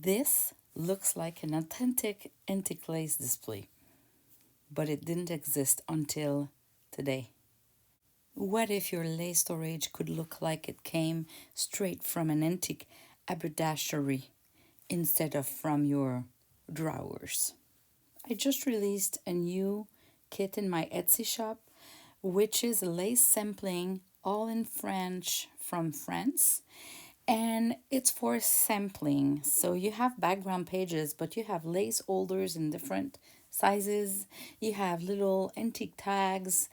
This looks like an authentic antique lace display, but it didn't exist until today. What if your lace storage could look like it came straight from an antique haberdashery instead of from your drawers? I just released a new kit in my Etsy shop, which is lace sampling all in French from France. And it's for sampling. So you have background pages, but you have lace holders in different sizes. You have little antique tags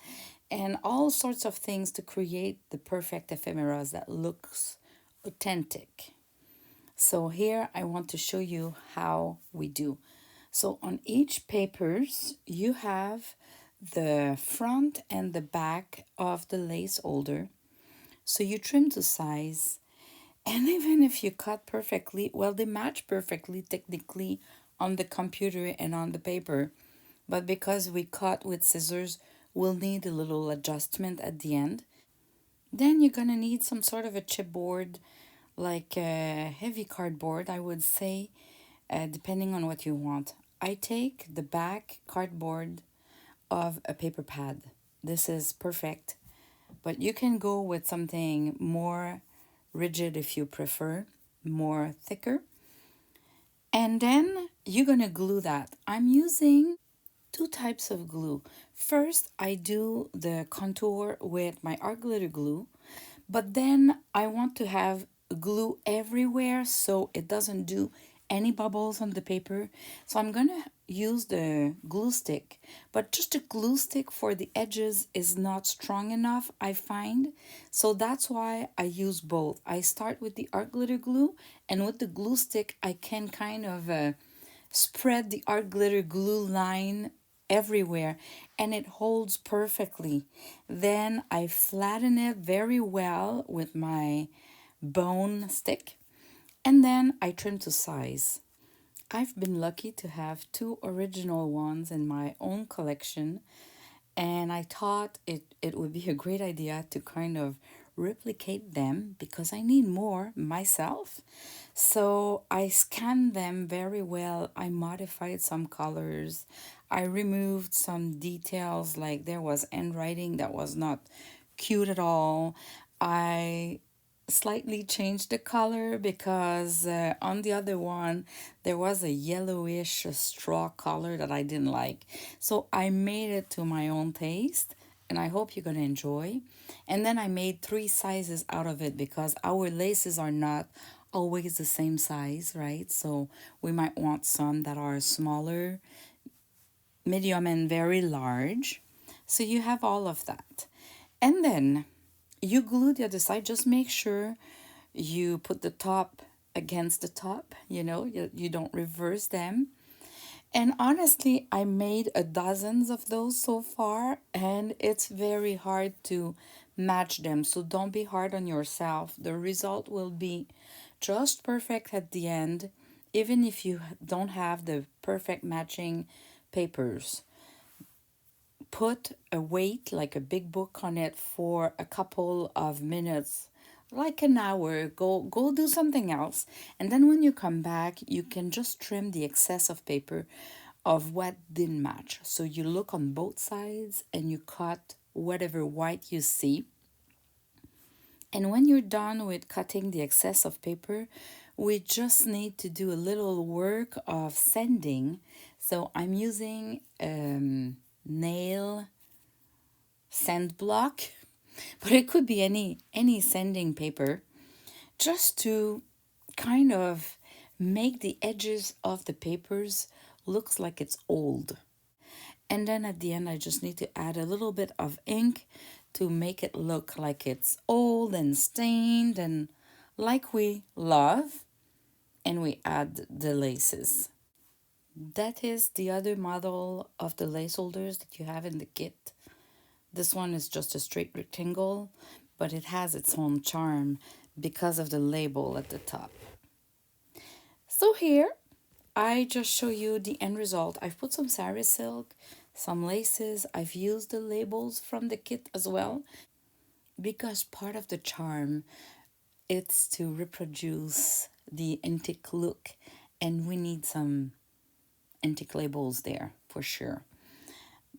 and all sorts of things to create the perfect ephemeras that looks authentic. So here I want to show you how we do. So on each papers, you have the front and the back of the lace holder. So you trim to size. And even if you cut perfectly, well, they match perfectly technically on the computer and on the paper. But because we cut with scissors, we'll need a little adjustment at the end. Then you're gonna need some sort of a chipboard, like a heavy cardboard, I would say, depending on what you want. I take the back cardboard of a paper pad. This is perfect, but you can go with something more rigid if you prefer, more thicker. And then you're gonna glue that. I'm using two types of glue. First, I do the contour with my art glitter glue, but then I want to have glue everywhere so it doesn't do any bubbles on the paper. So I'm gonna use the glue stick, but just a glue stick for the edges is not strong enough, I find. So that's why I use both. I start with the art glitter glue, and with the glue stick, I can kind of spread the art glitter glue line everywhere and it holds perfectly. Then I flatten it very well with my bone stick and then I trim to size. I've been lucky to have two original ones in my own collection, and I thought it would be a great idea to kind of replicate them because I need more myself. So I scanned them very well. I modified some colors. I removed some details, like there was handwriting that was not cute at all. I slightly changed the color because on the other one there was a yellowish straw color that I didn't like. So I made it to my own taste and I hope you're going to enjoy. And then I made three sizes out of it because our laces are not always the same size, right? So we might want some that are smaller, medium, and very large. So you have all of that. And then you glue the other side. Just make sure you put the top against the top, you don't reverse them. And honestly, I made a dozens of those so far, and it's very hard to match them. So don't be hard on yourself. The result will be just perfect at the end, even if you don't have the perfect matching papers. Put a weight, like a big book, on it for a couple of minutes, like an hour. Go do something else, and then when you come back you can just trim the excess of paper of what didn't match. So you look on both sides and you cut whatever white you see. And when you're done with cutting the excess of paper, we just need to do a little work of sanding. So I'm using nail sand block, but it could be any sanding paper, just to kind of make the edges of the papers looks like it's old. And then at the end I just need to add a little bit of ink to make it look like it's old and stained and like we love. And we add the laces. That is the other model of the lace holders that you have in the kit. This one is just a straight rectangle, but it has its own charm because of the label at the top. So here, I just show you the end result. I've put some sari silk, some laces. I've used the labels from the kit as well because part of the charm it's to reproduce the antique look and we need some antique labels there for sure.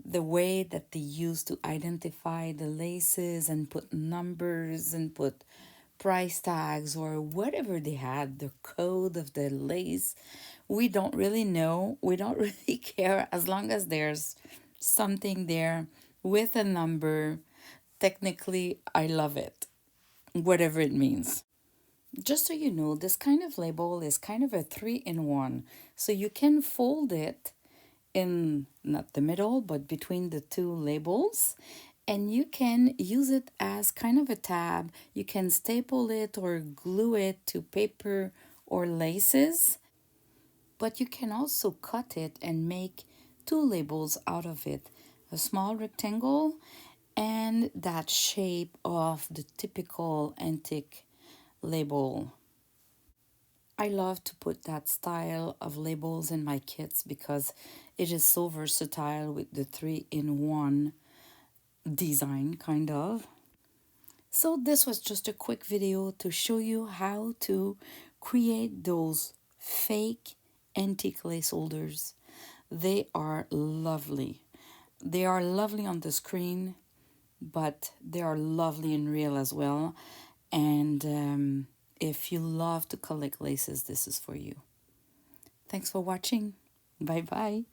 The way that they used to identify the laces and put numbers and put price tags or whatever they had, the code of the lace, we don't really know. We don't really care as long as there's something there with a number. Technically, I love it, whatever it means. Just so you know, this kind of label is kind of a three-in-one. So you can fold it in not the middle, but between the two labels. And you can use it as kind of a tab. You can staple it or glue it to paper or laces, but you can also cut it and make two labels out of it, a small rectangle and that shape of the typical antique label. I love to put that style of labels in my kits because it is so versatile with the three-in-one design, kind of. So this was just a quick video to show you how to create those fake antique lace holders. They are lovely. They are lovely on the screen, but they are lovely in real as well. And if you love to collect laces, this is for you. Thanks for watching. Bye bye.